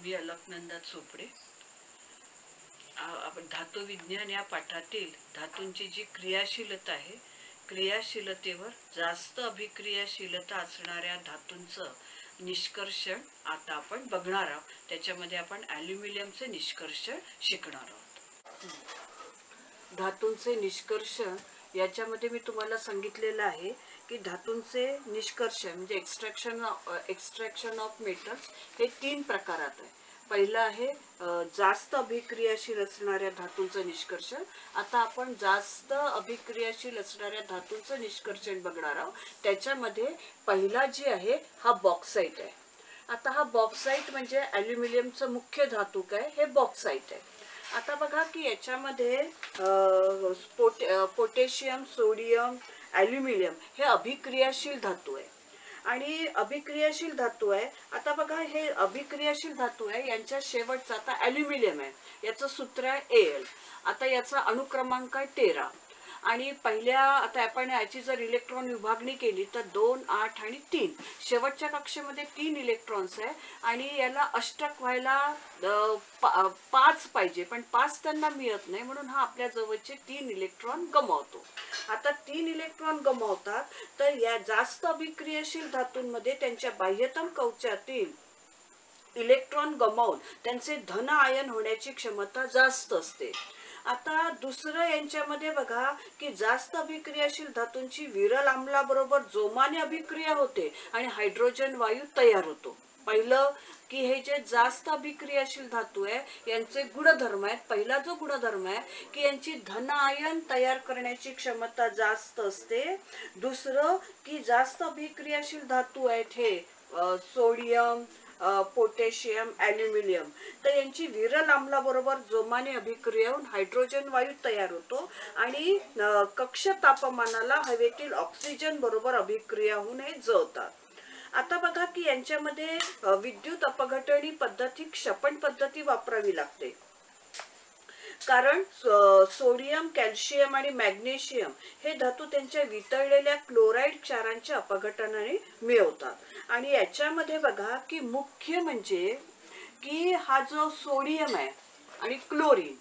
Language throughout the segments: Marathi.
मी अलकनंदा चोपडे. आपण धातुविज्ञान या पाठातील धातूंची जी क्रियाशीलता आहे, क्रियाशीलतेवर जास्त अभिक्रियाशीलता असणाऱ्या धातूंचं निष्कर्षण आता आपण बघणार आहोत. त्याच्यामध्ये आपण ॲल्युमिनियमचे निष्कर्षण शिकणार आहोत. धातूंचे निष्कर्षण याच्यामध्ये मी तुम्हाला सांगितलेलं आहे की धातूंचे निष्कर्षण म्हणजे एक्स्ट्रॅक्शन ऑफ मेटल्स हे 3 प्रकारात आहे. पहिलं आहे जास्त अभिक्रियाशील असणाऱ्या धातूंचं निष्कर्षण. आता आपण जास्त अभिक्रियाशील असणाऱ्या धातूंचं निष्कर्षण बघणार आहोत. त्याच्यामध्ये पहिला जे आहे हा बॉक्साईट आहे. आता हा बॉक्साईट म्हणजे ॲल्युमिनियमचं मुख्य धातू काय, हे बॉक्साईट आहे. आता बघा की याच्यामध्ये पोटॅशियम, सोडियम, ॲल्युमिनियम हे अभिक्रियाशील धातू आहे आणि अभिक्रियाशील धातू आहे. आता बघा हे अभिक्रियाशील धातू आहे, यांच्या शेवटचा आता ॲल्युमिनियम आहे, याचं सूत्र आहे Al. आता याचा अणुक्रमांक आहे 13 आणि पहिल्या आता आपण याची जर इलेक्ट्रॉन विभागणी केली तर 2, 8 आणि 3. शेवटच्या कक्षेमध्ये 3 इलेक्ट्रॉन्स आहे आणि याला अष्टक व्हायला 5 पाहिजे, पण 5 त्यांना मिळत नाही, म्हणून हा आपल्या जवळचे 3 इलेक्ट्रॉन गमावतो. आता 3 इलेक्ट्रॉन गमावतात तर या जास्त अभिक्रियाशील धातूंमध्ये त्यांच्या बाह्यतम कवचातील इलेक्ट्रॉन गमावून त्यांचे धन आयन होण्याची क्षमता जास्त असते. आता दुसरं यांच्यामध्ये बघा की जास्त अभिक्रियाशील धातूंची विरल आम्लाबरोबर जोमाने अभिक्रिया होते आणि हायड्रोजन वायू तयार होतो. पहिलं की हे जे जास्त अभिक्रियाशील धातू आहे यांचे गुणधर्म आहेत. पहिला जो गुणधर्म आहे की यांची धन आयन तयार करण्याची क्षमता जास्त असते. दुसरं की जास्त अभिक्रियाशील धातू आहेत हे सोडियम, पोटॅशियम, ॲल्युमिनियम, तर यांची विरल आम्लाबरोबर जोमाने अभिक्रिया होऊन हायड्रोजन वायू तयार होतो आणि कक्ष तापमानाला हवेतील ऑक्सिजन बरोबर अभिक्रिया होऊन हे जळतात. आता बघा की यांच्यामध्ये विद्युत अपघटनी पद्धती, क्षपण पद्धती वापरावी लागते, कारण सोडियम, कॅल्शियम आणि मॅग्नेशियम हे धातू त्यांच्या वितळलेल्या क्लोराईड क्षारांच्या अपघटनाने मिळवतात. आणि याच्यामध्ये बघा की मुख्य म्हणजे की हा जो सोडियम आहे आणि क्लोरीन,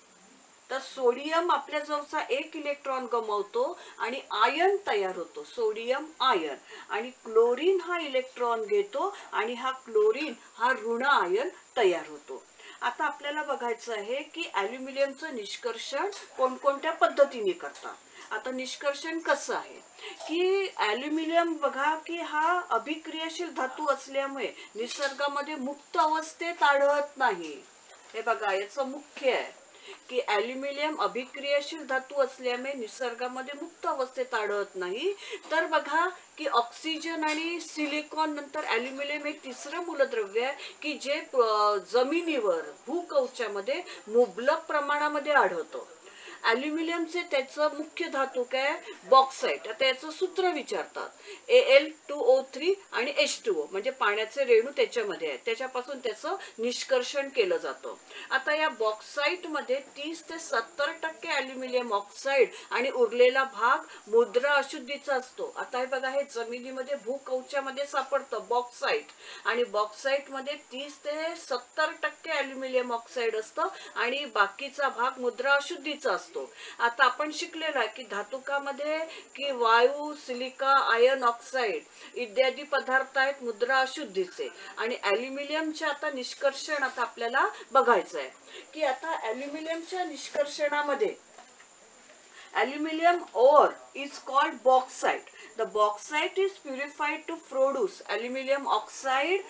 तर सोडियम आपल्या जवळचा 1 इलेक्ट्रॉन गमावतो आणि आयन तयार होतो, सोडियम आयन, आणि क्लोरीन हा इलेक्ट्रॉन घेतो आणि हा क्लोरीन हा ऋण आयन तयार होतो. आता आपल्याला बघायचं आहे की ॲल्युमिनियमचं निष्कर्षण कोणकोणत्या पद्धतीने करतात. आता निष्कर्षण कसं आहे की ॲल्युमिनियम बघा की हा अभिक्रियाशील धातू असल्यामुळे निसर्गामध्ये मुक्त अवस्थेत आढळत नाही. हे बघा याचं मुख्य आहे की ॲल्युमिनियम अभिक्रियाशील धातू असल्यामुळे निसर्गामध्ये मुक्त अवस्थेत आढळत नाही. तर बघा की ऑक्सिजन आणि सिलिकॉन नंतर ॲल्युमिनियम हे तिसरं मूलद्रव्य आहे की जे जमिनीवर भूकवचामध्ये मुबलक प्रमाणामध्ये आढळतं. ॲल्युमिनियमचे त्याचं मुख्य धातू काय, बॉक्साईट. आता याचं सूत्र विचारतात, Al2O3 आणि H2O म्हणजे पाण्याचे रेणू त्याच्यामध्ये आहेत, त्याच्यापासून त्याचं निष्कर्षण केलं जातं. आता या बॉक्साईटमध्ये 30 ते 70% ॲल्युमिनियम ऑक्साईड आणि उरलेला भाग मुद्रा अशुद्धीचा असतो. आता हे बघा हे जमिनीमध्ये भूकवचामध्ये सापडतं बॉक्साईट, आणि बॉक्साईटमध्ये 30 ते 70% ॲल्युमिनियम ऑक्साईड असतं आणि बाकीचा भाग मुद्रा अशुद्धीचा असतो. आता आपण शिकलेलो आहे की धातुकामध्ये की वायू, सिलिका, आयन ऑक्साईड इत्यादी पदार्थ आहेत मुद्रा अशुद्धीचे, आणि ॲल्युमिनियमचे आता निष्कर्षण आता आपल्याला बघायचं आहे की आता ॲल्युमिनियमच्या निष्कर्षणामध्ये aluminum ore is called bauxite. The bauxite is purified to produce aluminum oxide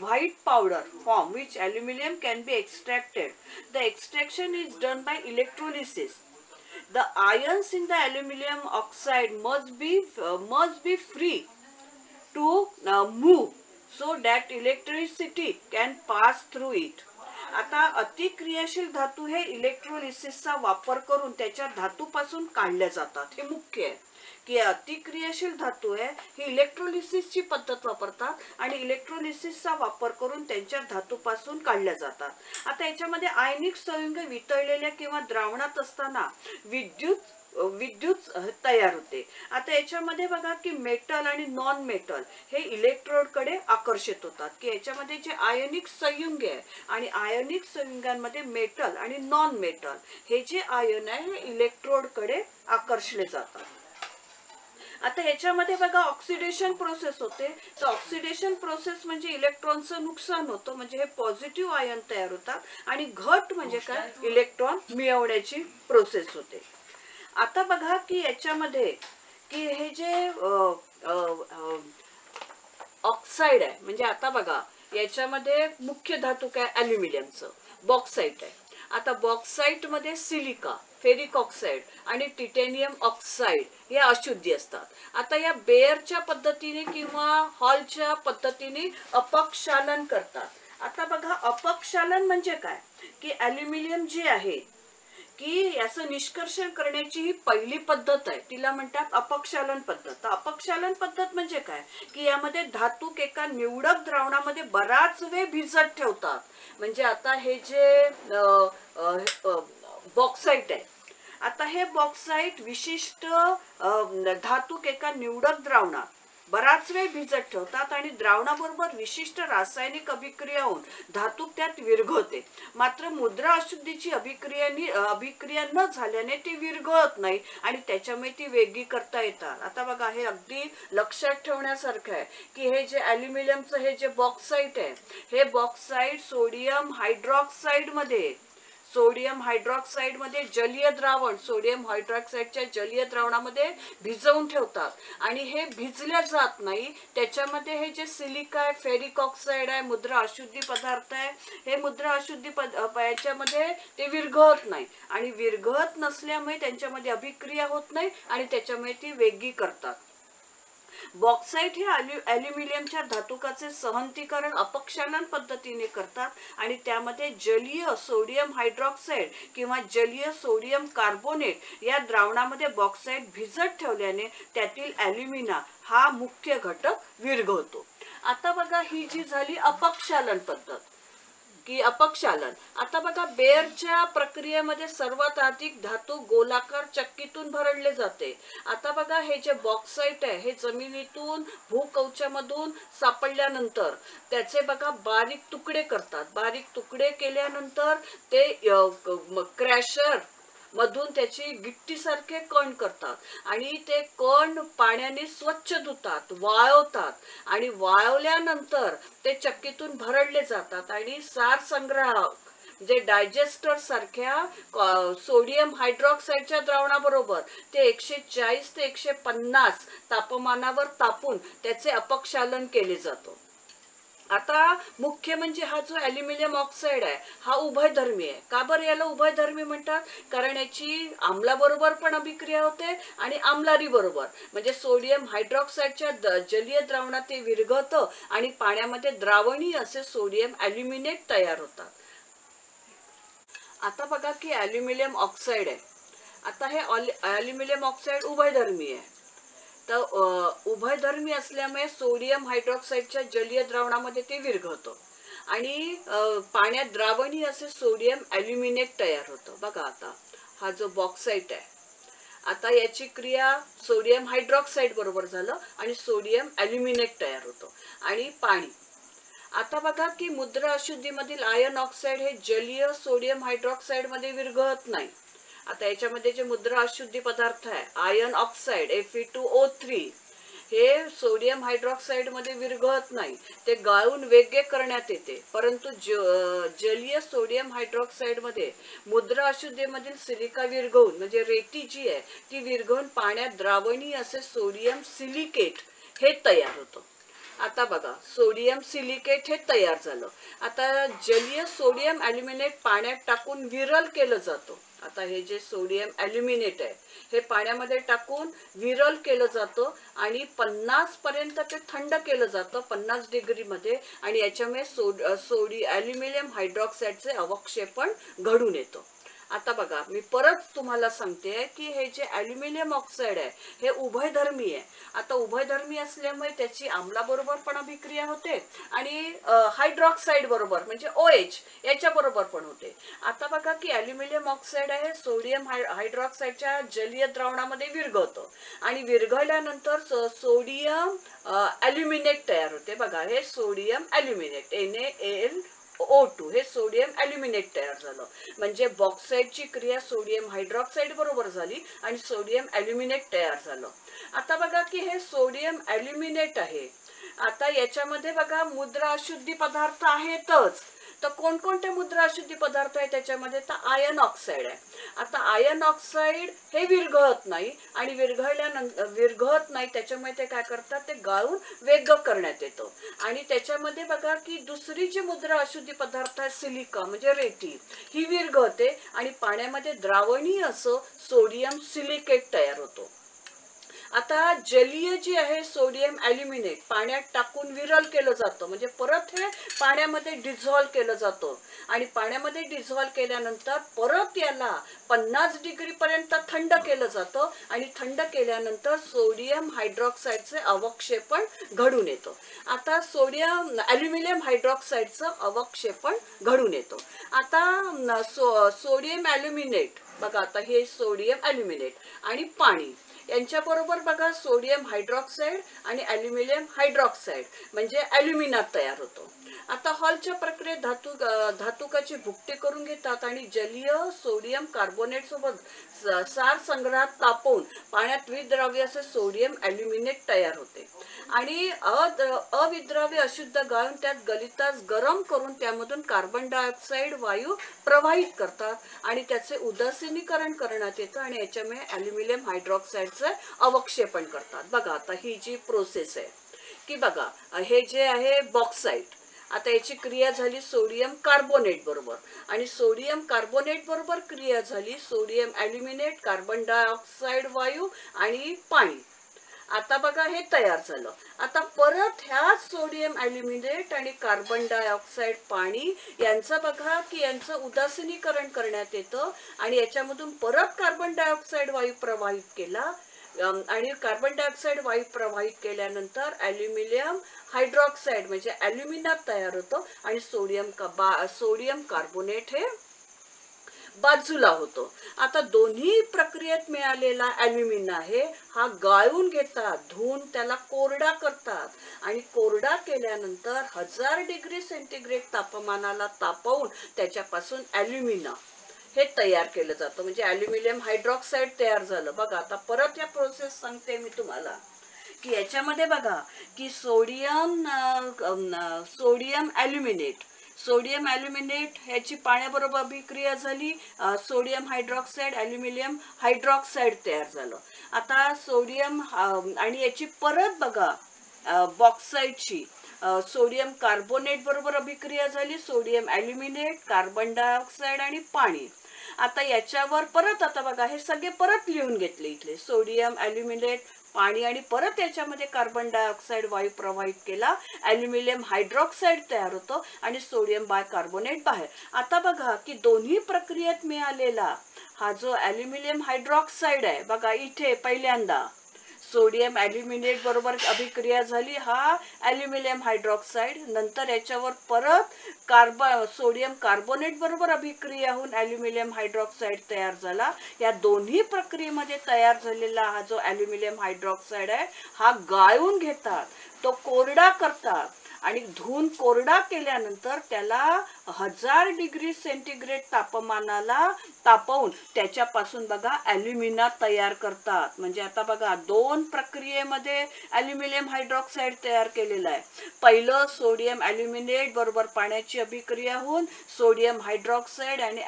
white powder form which aluminum can be extracted. The extraction is done by electrolysis. The ions in the aluminum oxide must be free to move so that electricity can pass through it. आता अतिक्रियाशील धातू हे इलेक्ट्रोलिसिसचा वापर करून त्याच्या धातूपासून काढल्या जातात. हे मुख्य आहे की अतिक्रियाशील धातू आहे ही इलेक्ट्रोलिसिसची पद्धत वापरतात आणि इलेक्ट्रोलिसिसचा वापर करून त्यांच्या धातूपासून काढल्या जातात. आता याच्यामध्ये आयनिक संयुग वितळलेल्या किंवा द्रावणात असताना विद्युत विद्युत तयार होते. आता याच्यामध्ये बघा की मेटल आणि नॉन मेटल हे इलेक्ट्रोडकडे आकर्षित होतात, की याच्यामध्ये जे आयनिक संयुगे आहे आणि आयनिक संयुगांमध्ये मेटल आणि नॉन मेटल हे जे आयन आहे हे इलेक्ट्रोडकडे आकर्षले जातात. आता याच्यामध्ये बघा ऑक्सिडेशन प्रोसेस होते. तर ऑक्सिडेशन प्रोसेस म्हणजे इलेक्ट्रॉनचं नुकसान होतं, म्हणजे हे पॉझिटिव्ह आयन तयार होतात, आणि घट म्हणजे काय, इलेक्ट्रॉन मिळवण्याची प्रोसेस होते. आता बघा की याच्यामध्ये की हे जे ऑक्साईड आहे, म्हणजे आता बघा याच्यामध्ये मुख्य धातू काय, ॲल्युमिनियमचं बॉक्साईट आहे. आता बॉक्साईट मध्ये सिलिका, फेरिक ऑक्साईड आणि टिटेनियम ऑक्साईड हे अशुद्धी असतात. आता या बेअरच्या पद्धतीने किंवा हॉलच्या पद्धतीने अपक्षालन करतात. आता बघा अपक्षालन म्हणजे काय, की ॲल्युमिनियम जे आहे की याचं निष्कर्षण करण्याची ही पहिली पद्धत आहे, तिला म्हणतात अपक्षालन पद्धत. तर अपक्षालन पद्धत म्हणजे काय, की यामध्ये धातू एका निवडक द्रावणामध्ये बराच वेळ भिजत ठेवतात. म्हणजे आता हे जे बॉक्साईट आहे, आता हे बॉक्साईट विशिष्ट धातू एका निवडक द्रावणात बराच वेळ भिजत ठेवतात आणि द्रावणाबरोबर विशिष्ट रासायनिक अभिक्रिया होऊन धातू त्यात विरघळते. मात्र मुद्रा अशुद्धीची अभिक्रिया न झाल्याने ती विरघळत नाही आणि त्याच्यामुळे ती वेगळी करता येतात. आता बघा हे अगदी लक्षात ठेवण्यासारखं आहे की हे जे ॲल्युमिनियमचं हे जे बॉक्साईट आहे, हे बॉक्साईट सोडियम हायड्रॉक्साईड मध्ये जलीय द्रावण, सोडियम हायड्रॉक्साईडच्या जलीय द्रावणामध्ये भिजवून ठेवतात आणि हे भिजल्या जात नाही. त्याच्यामध्ये हे जे सिलिका आहे, फेरिक ऑक्साईड आहे, मुद्रा अशुद्धी पदार्थ आहे, हे मुद्रा अशुद्धी याच्यामध्ये ते विरघळत नाही आणि विरघळत नसल्यामुळे त्यांच्यामध्ये अभिक्रिया होत नाही आणि त्याच्यामुळे ती वेगळी करतात. बॉक्साईट हे ॲल्युमिनियमच्या धातुकाचे सहंतीकरण अपक्षालन पद्धतीने करतात आणि त्यामध्ये जलीय सोडियम हायड्रॉक्साईड किंवा जलीय सोडियम कार्बोनेट या द्रावणामध्ये बॉक्साईट भिजत ठेवल्याने त्यातील ॲल्युमिना हा मुख्य घटक विरघळतो. आता बघा ही जी झाली अपक्षालन पद्धत की अपक्षालन. आता बघा बेअरच्या प्रक्रियेमध्ये सर्वात अधिक धातू गोलाकार चक्कीतून भरडले जाते. आता बघा हे जे बॉक्साईट आहे हे जमिनीतून भूकवचामधून सापडल्यानंतर त्याचे बघा बारीक तुकडे करतात. बारीक तुकडे केल्यानंतर ते क्रॅशर मधून त्याची गिट्टीसारखे कण करतात आणि ते कण पाण्याने स्वच्छ धुतात, वाळवतात आणि वाळवल्यानंतर ते चक्कीतून भरडले जातात आणि सार संग्रह जे डायजेस्टर सारख्या सोडियम हायड्रॉक्साईडच्या द्रावणाबरोबर ते 140 ते 150 तापमानावर तापून त्याचे अपक्षालन केले जाते. आता मुख्य म्हणजे हा जो ॲल्युमिनियम ऑक्साईड आहे हा उभयधर्मी आहे. का बरं याला उभयधर्मी म्हणतात, कारण याची आम्लाबरोबर पण अभिक्रिया होते आणि आम्लारी बरोबर, म्हणजे सोडियम हायड्रॉक्साईडच्या जलीय द्रावणात ते विरघळतं आणि पाण्यामध्ये द्रावणीय असे सोडियम ॲल्युमिनेट तयार होतात. आता बघा की ॲल्युमिनियम ऑक्साईड आहे. आता हे ॲल्युमिनियम ऑक्साईड उभयधर्मी आहे. तर उभयधर्मी असल्यामुळे सोडियम हायड्रॉक्साईडच्या जलीय द्रावणामध्ये ते विरघळतं आणि पाण्यात द्रावणीय असे सोडियम ॲल्युमिनेट तयार होतं. बघा आता हा जो बॉक्साईट आहे, आता याची क्रिया सोडियम हायड्रॉक्साईड बरोबर झालं आणि सोडियम ॲल्युमिनेट तयार होतं आणि पाणी. आता बघा की मुद्रा अशुद्धीमधील आयन ऑक्साईड हे जलीय सोडियम हायड्रॉक्साईड मध्ये विरघळत नाही. आता याच्यामध्ये जे मुद्रा अशुद्धी पदार्थ आहे आयन ऑक्साईड Fe2O3 हे सोडियम हायड्रॉक्साईड मध्ये विरघळत नाही, ते गाळून वेगळे करण्यात येते. परंतु जलीय सोडियम हायड्रॉक्साईड मध्ये मुद्रा अशुद्धीमधील सिलिका विरघळून, म्हणजे रेती जी आहे ती विरघळून पाण्यात द्रावणीय असे सोडियम सिलिकेट हे तयार होतं. आता बघा सोडियम सिलिकेट हे तयार झालं. आता जलीय सोडियम ॲल्युमिनेट पाण्यात टाकून विरल केलं जातं. आता हे जे सोडियम ॲल्युमिनेट आहे हे पाण्यामध्ये टाकून विरल केलं जातं आणि 50 पर्यंत ते थंड केलं जातं, 50 डिग्रीमध्ये, आणि याच्यामुळे ॲल्युमिनियम हायड्रॉक्साईडचे अवक्षेपण घडून येतं. आता बघा मी परत तुम्हाला सांगते की हे जे ॲल्युमिनियम ऑक्साईड आहे हे उभयधर्मी आहे. आता उभयधर्मी असल्यामुळे त्याची आम्लाबरोबर पण अभिक्रिया होते आणि हायड्रॉक्साईड बरोबर म्हणजे OH याच्या बरोबर पण होते. आता बघा की ॲल्युमिनियम ऑक्साईड आहे सोडियम हायड्रॉक्साईडच्या जलीय द्रावणामध्ये विरघळतं आणि विरघळल्यानंतर सोडियम ॲल्युमिनेट तयार होते. बघा हे सोडियम ॲल्युमिनेट NaAlO2 हे सोडियम ॲल्युमिनेट तयार झालं. म्हणजे बॉक्साईडची क्रिया सोडियम हायड्रॉक्साईड बरोबर झाली आणि सोडियम ॲल्युमिनेट तयार झालं. आता बघा की हे सोडियम ॲल्युमिनेट आहे. आता याच्यामध्ये बघा मुद्रा अशुद्धी पदार्थ आहेतच. तर कोणकोणते मुद्रा अशुद्धी पदार्थ आहे त्याच्यामध्ये? तर आयन ऑक्साईड आहे. आता आयन ऑक्साईड हे विरघळत नाही आणि विरघळत नाही त्याच्यामुळे ते काय करतात ते गाळून वेगळं करण्यात येतं. आणि त्याच्यामध्ये बघा की दुसरी जी मुद्रा अशुद्धी पदार्थ आहे सिलिका म्हणजे रेती ही विरघळते आणि पाण्यामध्ये द्रावणीय असं सोडियम सिलिकेट तयार होतो. आता जलीय जी आहे सोडियम ॲल्युमिनेट पाण्यात टाकून विरल केलं जातं म्हणजे परत हे पाण्यामध्ये डिझॉल्व केलं जातं आणि पाण्यामध्ये डिझॉल्व केल्यानंतर परत याला 50 डिग्री पर्यंत थंड केलं जातं आणि थंड केल्यानंतर सोडियम हायड्रॉक्साईडचे अवक्षेपण घडून येतं. आता ॲल्युमिनियम हायड्रॉक्साईडचं अवक्षेपण घडून येतं. आता सोडियम ॲल्युमिनेट बघा आता हे सोडियम ॲल्युमिनेट आणि पाणी यांच्याबरोबर बघा सोडियम हायड्रॉक्साईड आणि ॲल्युमिनियम हायड्रॉक्साईड म्हणजे ॲल्युमिना तयार होतो. आता हॉलच्या प्रक्रियेत धातुकाची भुकटी करून घेतात आणि जलीय सोडियम कार्बोनेट सोबत सार संग्रहात तापवून पाण्यात विद्राव्य असे सोडियम ॲल्युमिनेट तयार होते आणि अविद्राव्य अशुद्ध गाळून त्यात गलितास गरम करून त्यामधून कार्बन डायऑक्साईड वायू प्रवाहित करतात आणि त्याचे उदासीनीकरण करण्यात येतं आणि याच्यामुळे ॲल्युमिनियम हायड्रॉक्साईडचे अवक्षेपण करतात. बघा आता ही जी प्रोसेस आहे की बघा हे जे आहे बॉक्साईट आता याची क्रिया झाली सोडियम कार्बोनेट बरोबर आणि सोडियम कार्बोनेट बरोबर क्रिया झाली सोडियम ॲल्युमिनेट कार्बन डायऑक्साईड वायू आणि पाणी. आता बघा हे तयार झालं. आता परत ह्या सोडियम ॲल्युमिनेट आणि कार्बन डायऑक्साईड पाणी यांचं बघा की यांचं उदासीनीकरण करण्यात येतं आणि याच्यामधून परत कार्बन डायऑक्साईड वायू प्रवाहित केला आणि कार्बन डायऑक्साईड वायू प्रवाहित केल्यानंतर ॲल्युमिनियम हायड्रॉक्साईड म्हणजे ॲल्युमिना तयार होतं आणि सोडियम कार्बोनेट हे बाजूला होतो. आता दोन्ही प्रक्रियेत मिळालेला ॲल्युमिना आहे हा गाळून घेतात धुवून त्याला कोरडा करतात आणि कोरडा केल्यानंतर 1000 डिग्री सेंटीग्रेड तापमानाला तापवून त्याच्यापासून ॲल्युमिना हे तयार केलं जातं म्हणजे ॲल्युमिनियम हायड्रॉक्साईड तयार झालं. बघा आता परत या प्रोसेस सांगते मी तुम्हाला की याच्यामध्ये बघा की सोडियम ॲल्युमिनेट ह्याची पाण्याबरोबर अभिक्रिया झाली सोडियम हायड्रॉक्साईड ॲल्युमिनियम हायड्रॉक्साईड तयार झालं. आता सोडियम आणि याची परत बघा बॉक्साईडची सोडियम कार्बोनेट बरोबर अभिक्रिया झाली सोडियम ॲल्युमिनेट कार्बन डायऑक्साईड आणि पाणी. आता याच्यावर परत आता बघा हे सगळे परत लिहून घेतले इथले सोडियम ॲल्युमिनेट पाणी आणि परत याच्यामध्ये कार्बन डायऑक्साईड वायू प्रवाहित केला ॲल्युमिनियम हायड्रॉक्साईड तयार होतं आणि सोडियम बायकार्बोनेट बाहेर. आता बघा की दोन्ही प्रक्रियेत मिळालेला हा जो ॲल्युमिनियम हायड्रॉक्साईड आहे बघा इथे पहिल्यांदा सोडियम ॲल्युमिनेट बरोबर अभिक्रिया झाली हा ॲल्युमिनियम हायड्रॉक्साईड नंतर याच्यावर परत सोडियम कार्बोनेट बरोबर अभिक्रिया होऊन ॲल्युमिनियम हायड्रॉक्साईड तयार झाला. या दोन्ही प्रक्रियेमध्ये तयार झालेला हा जो ॲल्युमिनियम हायड्रॉक्साईड आहे हा गाळून घेतात तो कोरडा करतात आणि धुवून कोरडा केल्यानंतर त्याला 1000 डिग्री सेंटीग्रेड तापमानाला तापवून त्याच्यापासून बघा ॲल्युमिना तयार करतात. म्हणजे आता बघा दोन प्रक्रियेमध्ये ॲल्युमिनियम हायड्रॉक्साईड तयार केलेलं आहे. पहिलं सोडियम ॲल्युमिनेट बरोबर पाण्याची अभिक्रिया होऊन सोडियम हायड्रॉक्साईड आणि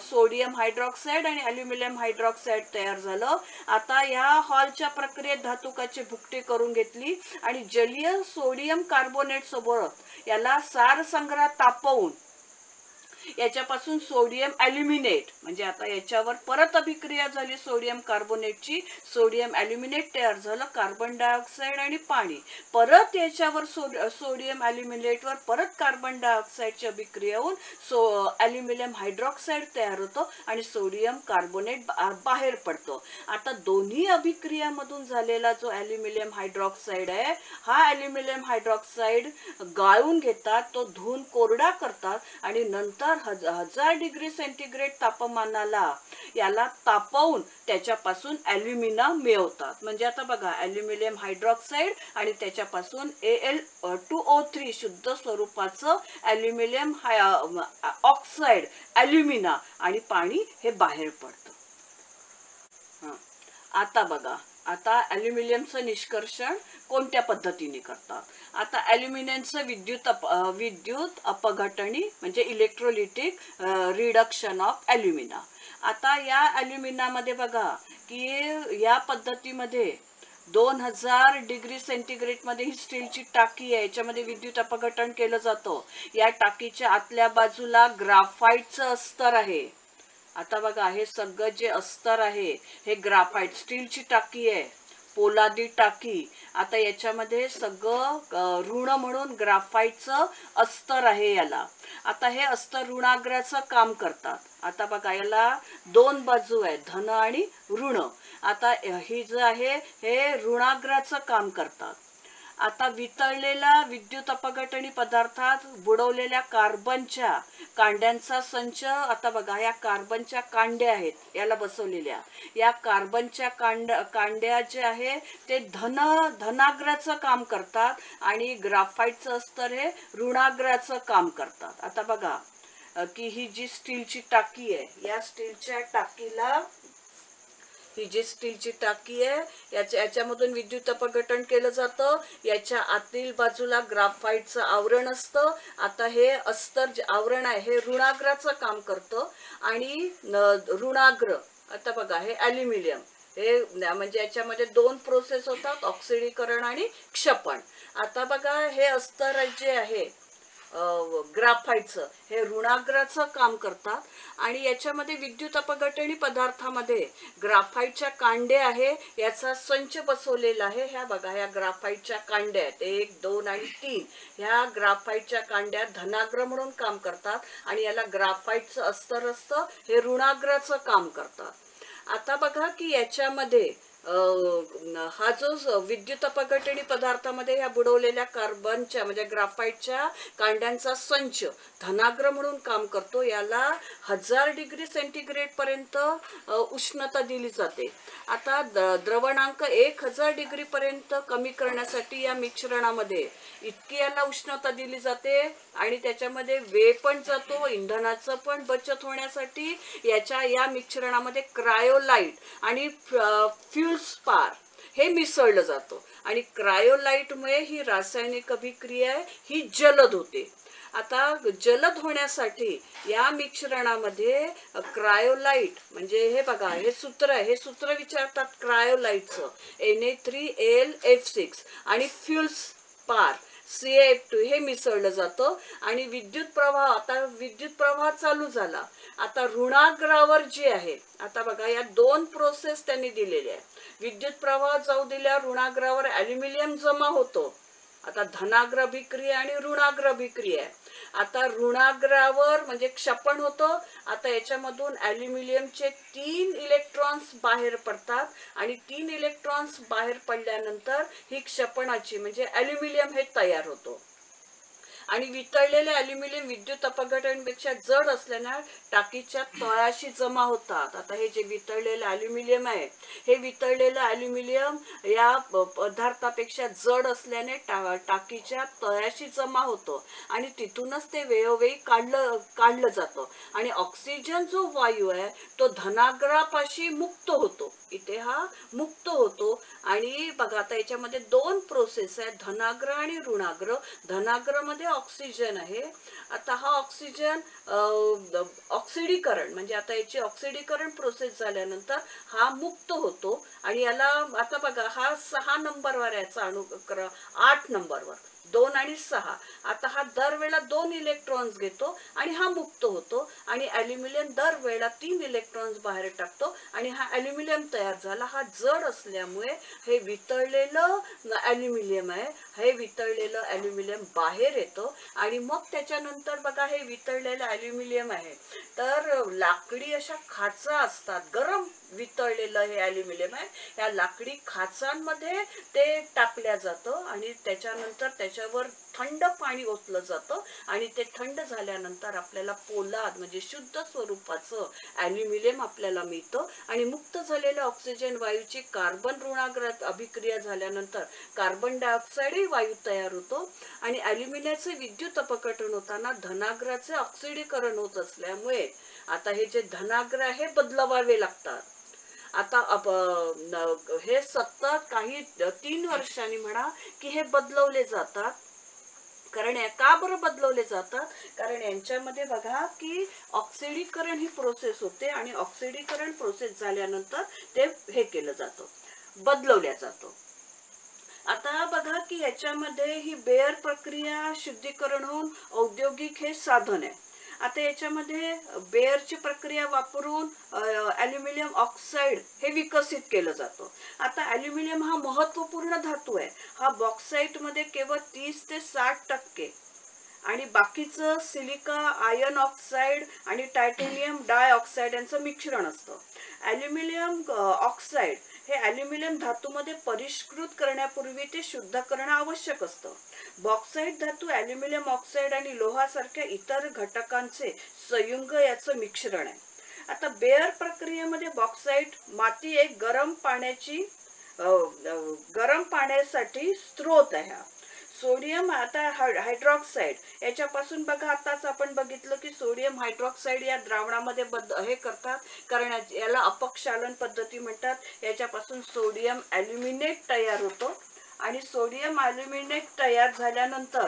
सोडियम हायड्रॉक्साईड आणि ॲल्युमिनियम हायड्रॉक्साईड तयार झालं. आता या हॉलच्या प्रक्रियेत धातुकाची भुकटी करून घेतली आणि जलीय सोडियम कार्बोनेट सोबत याला सार संग्रहात तापवून याच्यापासून सोडियम ॲल्युमिनेट, म्हणजे आता याच्यावर परत अभिक्रिया झाली सोडियम कार्बोनेटची, सोडियम ॲल्युमिनेट तयार झालं, कार्बन डायऑक्साईड आणि पाणी. परत याच्यावर सोडियम ॲल्युमिनेटवर परत कार्बन डायऑक्साईडची अभिक्रिया होऊन ॲल्युमिनियम हायड्रॉक्साईड तयार होतो आणि सोडियम कार्बोनेट बाहेर पडतो. आता दोन्ही अभिक्रियामधून झालेला जो ॲल्युमिनियम हायड्रॉक्साईड आहे, हा ॲल्युमिनियम हायड्रॉक्साईड गाळून घेतात, तो धुवून कोरडा करतात आणि नंतर 1000 डिग्री सेंटीग्रेड तापमानाला याला तापवून त्याच्यापासून ॲल्युमिना मिळवतात. म्हणजे आता बघा, ॲल्युमिनियम हायड्रॉक्साईड आणि त्याच्यापासून Al2O3 शुद्ध स्वरूपाचं ॲल्युमिनियम ऑक्साईड, ॲल्युमिना आणि पाणी हे बाहेर पडतं. आता बघा, आता ॲल्युमिनियमचं निष्कर्षण कोणत्या पद्धतीने करतात. आता ॲल्युमिनियमचं विद्युत अपघटनी म्हणजे इलेक्ट्रोलिटिक रिडक्शन ऑफ ॲल्युमिना. आता या ॲल्युमिनामध्ये बघा की या पद्धतीमध्ये 2000 डिग्री सेंटीग्रेडमध्ये ही स्टीलची टाकी आहे, याच्यामध्ये विद्युत अपघटन केलं जातं. या टाकीच्या आतल्या बाजूला ग्राफाईटचं अस्तर आहे. आता बघा, हे सगळं जे अस्तर आहे हे ग्राफाईट, स्टीलची टाकी आहे, पोलादी टाकी. आता याच्यामध्ये सगळं ऋण म्हणून ग्राफाईटचं अस्तर आहे याला. आता हे अस्तर ऋणाग्राचं काम करतात. आता बघा, याला 2 बाजू आहेत, धन आणि ऋण. आता ही जे आहे हे ऋणाग्राचं काम करतात. आता वितळलेला विद्युत अपघटनी पदार्थात बुडवलेल्या कार्बनच्या कांड्यांचा संच. आता बघा, या कार्बनच्या कांड्या आहेत याला बसवलेल्या. या कार्बनच्या कांड्या जे आहे ते धनाग्राचं काम करतात आणि ग्राफाईटचं अस्तर हे ऋणाग्राचं काम करतात. आता बघा की ही जी स्टीलची टाकी आहे, या स्टीलच्या टाकीला, ही जी स्टीलची टाकी आहे याच्यामधून विद्युत अपघटन केलं जातं. याच्या आतील बाजूला ग्राफाईटचं आवरण असतं. आता हे अस्तर जे आवरण आहे हे ऋणाग्राचं काम करतं आणि ऋणाग्र, आता बघा हे ॲल्युमिनियम, हे म्हणजे याच्यामध्ये 2 प्रोसेस होतात, ऑक्सिडीकरण आणि क्षपण. आता बघा, हे अस्तर जे आहे ग्राफाईटचं हे ऋणाग्राचं काम करतात आणि याच्यामध्ये विद्युत अपघटनी पदार्थामध्ये ग्राफाईटच्या कांड्या आहे, याचा संच बसवलेला आहे. ह्या बघा, ह्या ग्राफाईटच्या कांड्या आहेत, 1, 2 आणि 3. ह्या ग्राफाईटच्या कांड्या धनाग्र म्हणून काम करतात आणि याला ग्राफाईटचं अस्तर असतं, हे ऋणाग्राचं काम करतात. आता बघा की याच्यामध्ये हा जो विद्युत अपघटनी पदार्थामध्ये ह्या बुडवलेल्या कार्बनच्या म्हणजे ग्राफाईटच्या कांड्यांचा संच धनाग्र म्हणून काम करतो. याला 1000 डिग्री सेंटीग्रेड पर्यंत उष्णता दिली जाते. आता द्रवणांक 1000 डिग्री पर्यंत कमी करण्यासाठी या मिश्रणामध्ये इतकी याला उष्णता दिली जाते आणि त्याच्यामध्ये वेळ पण जातो, इंधनाचं पण बचत होण्यासाठी या मिश्रणामध्ये क्रायोलाइट आणि फ्युल्सपार हे मिसळलं जातं आणि क्रायोलाइटमुळे ही रासायनिक अभिक्रिया आहे ही जलद होते. आता जलद होण्यासाठी या मिश्रणामध्ये क्रायोलाइट म्हणजे हे बघा, हे सूत्र आहे, हे सूत्र विचारतात क्रायोलाइटचं, Na3Al(F6) आणि फ्युल्सपार CaF2 हे मिसळलं जातं आणि विद्युत प्रवाह, आता विद्युत प्रवाह चालू झाला. आता ऋणाग्रावर जे आहे, आता बघा या 2 प्रोसेस त्यांनी दिलेल्या आहे. विद्युत प्रवाह जाऊ दिल्या ऋणाग्रावर ॲल्युमिनियम जमा होतो. आता धनाग्र अभिक्रिया आणि ऋणाग्र अभिक्रिया आहे. आता ऋणाग्रावर म्हणजे क्षपण होतं. आता याच्यामधून ॲल्युमिनियमचे 3 इलेक्ट्रॉन्स बाहेर पडतात आणि 3 इलेक्ट्रॉन्स बाहेर पडल्यानंतर ही क्षपणाची म्हणजे ॲल्युमिनियम हे तयार होतो आणि वितळलेले ॲल्युमिनियम विद्युत अपघटनापेक्षा जड असल्याने टाकीच्या तळाशी जमा होतात. आता हे जे वितळलेलं ॲल्युमिनियम आहे, हे वितळलेलं ॲल्युमिनियम या पदार्थापेक्षा जड असल्याने टाकीच्या तळाशी जमा होतं आणि तिथूनच ते वेळोवेळी काढलं जातं आणि ऑक्सिजन जो वायू आहे तो धनाग्रापाशी मुक्त होतो. इथे हा मुक्त होतो आणि बघा आता याच्यामध्ये 2 प्रोसेस आहेत, धनाग्र आणि ऋणाग्र. धनाग्रमध्ये ऑक्सिजन आहे. आता हा ऑक्सिजन ऑक्सिडीकरण म्हणजे आता याची ऑक्सिडीकरण प्रोसेस झाल्यानंतर हा मुक्त होतो आणि याला आता बघा हा 6 नंबरवर याचा अणुक्रम 8 नंबरवर 2 आणि 6. आता हा दरवेळेला 2 इलेक्ट्रॉन्स घेतो आणि हा मुक्त होतो आणि ॲल्युमिनियम दरवेळेला 3 इलेक्ट्रॉन्स बाहेर टाकतो आणि हा ॲल्युमिनियम तयार झाला. हा जड असल्यामुळे हे वितळलेलं ॲल्युमिनियम आहे. हे वितळलेलं ॲल्युमिनियम बाहेर येतं आणि मग त्याच्यानंतर बघा हे वितळलेलं ॲल्युमिनियम आहे तर लाकडी अशा खाचा असतात. गरम वितळलेलं हे ॲल्युमिनियम आहे. या लाकडी खाचांमध्ये ते टाकल्या जातं आणि त्याच्यानंतर त्याच्यावर थंड पाणी ओतलं जातं आणि ते थंड झाल्यानंतर आपल्याला पोलाद म्हणजे शुद्ध स्वरूपाचं ॲल्युमिनियम आपल्याला मिळतं आणि मुक्त झालेल्या ऑक्सिजन वायूची कार्बन ऋणाग्रात अभिक्रिया झाल्यानंतर कार्बन डायऑक्साईडही वायू तयार होतो आणि ॲल्युमिनियमचे विद्युत अपघटन होताना धनाग्राचे ऑक्सिडीकरण होत असल्यामुळे आता हे जे धनाग्र आहे बदलवावे लागतात. आता हे सतत काही 3 वर्षांनी म्हणा की हे बदलवले जातात. कारण का बरं बदलवले जातात? कारण यांच्यामध्ये बघा की ऑक्सिडीकरण ही प्रोसेस होते आणि ऑक्सिडीकरण प्रोसेस झाल्यानंतर ते हे केलं जातं, बदलवल्या जातं. आता बघा की याच्यामध्ये ही बेअर प्रक्रिया शुद्धीकरण होऊन औद्योगिक हे साधन आहे. आता याच्यामध्ये बेअरची प्रक्रिया वापरून ॲल्युमिनियम ऑक्साईड हे विकसित केलं जातं. आता ॲल्युमिनियम हा महत्त्वपूर्ण धातू आहे. हा बॉक्साईटमध्ये केवळ 30 ते 60% आणि बाकीचं सिलिका, आयर्न ऑक्साईड आणि टायटेनियम डायऑक्साईड यांचं मिश्रण असतं. ॲल्युमिनियम ऑक्साईड हे ॲल्युमिनियम धातूमध्ये परिष्कृत करण्यापूर्वी ते शुद्ध करणं आवश्यक असतं. बॉक्साईट धातू ॲल्युमिनियम ऑक्साईड आणि लोहासारख्या इतर घटकांचे संयुग याचं मिश्रण आहे. आता बेअर प्रक्रियेमध्ये बॉक्साईट माती एक गरम पाण्यासाठी स्रोत आहे. सोडियम आता हायड्रॉक्साईड याच्यापासून बघा आताच आपण बघितलं की सोडियम हायड्रॉक्साईड या द्रावणामध्ये हे करतात कारण याला अपक्षालन पद्धती म्हणतात. याच्यापासून सोडियम ॲल्युमिनेट तयार होतो आणि सोडियम ॲल्युमिनेट तयार झाल्यानंतर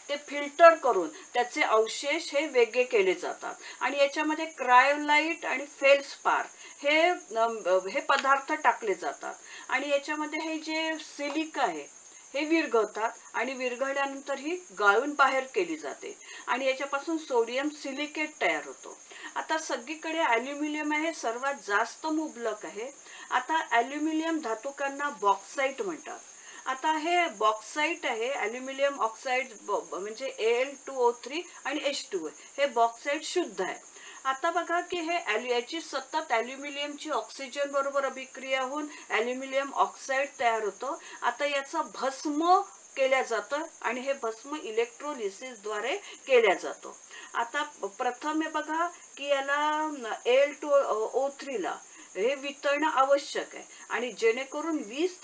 ते फिल्टर करून त्याचे अवशेष हे वेगळे केले जातात आणि याच्यामध्ये क्रायोलाइट आणि फेल्सपार हे पदार्थ टाकले जातात आणि याच्यामध्ये हे जे सिलिका आहे हे विरघळतात आणि विरघळल्यानंतर ही गाळून बाहेर केली जाते आणि याच्यापासून सोडियम सिलिकेट तयार होतो. आता सगळीकडे ॲल्युमिनियम आहे सर्वात जास्त मुबलक आहे. आता ॲल्युमिनियम धातुकांना बॉक्साईट म्हणतात. आता हे बॉक्साईट आहे ॲल्युमिनियम ऑक्साईड म्हणजे Al2O3 आणि H2O हे बॉक्साईट शुद्ध आहे. आता बघा की हे याची सतत ॲल्युमिनियमची ऑक्सिजन बरोबर अभिक्रिया होऊन ॲल्युमिनियम ऑक्साईड तयार होतं. आता याचं भस्म केल्या जातं आणि हे भस्म इलेक्ट्रोलिसिसद्वारे केल्या जातं. आता प्रथम हे बघा की याला Al2O3 ला हे वितळणं आवश्यक आहे आणि जेणेकरून वीज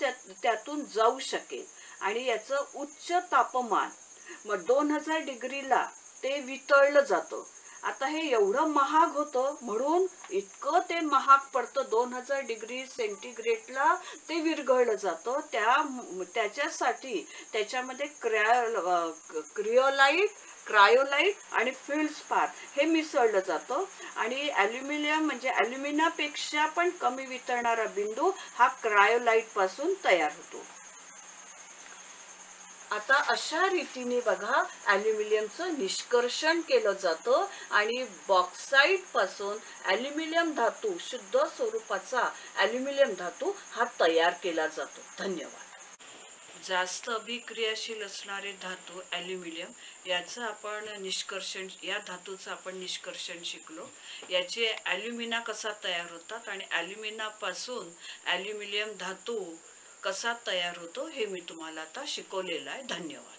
त्यातून जाऊ शकेल आणि याचं उच्च तापमान मग 2000 डिग्रीला ते वितळलं जातं. आता हे एवढं महाग होतं म्हणून इतकं ते महाग पडतं. 2000 डिग्री सेंटीग्रेडला ते विरघळलं जातं. त्याच्यासाठी त्याच्यामध्ये क्रायोलाइट आणि फेल्सपार हे मिसळलं जातं आणि ॲल्युमिनियम म्हणजे ॲल्युमिनापेक्षा पण कमी वितळणारा बिंदू हा क्रायोलाइट पासून तयार होतो. आता अशा रीतीने बघा ॲल्युमिनियमचं निष्कर्षण केलं जातं आणि बॉक्साईट पासून ॲल्युमिनियम धातू शुद्ध स्वरूपाचा ॲल्युमिनियम धातू हा तयार केला जातो. धन्यवाद. जास्त अभिक्रियाशील असणारे धातू ॲल्युमिनियम याचं आपण निष्कर्षण या धातूचं आपण निष्कर्षण शिकलो. याचे ॲल्युमिना कसा तयार होतात आणि ॲल्युमिनापासून ॲल्युमिनियम धातू कसा तयार होतो हे मी तुम्हाला आता शिकवलेलं आहे. धन्यवाद.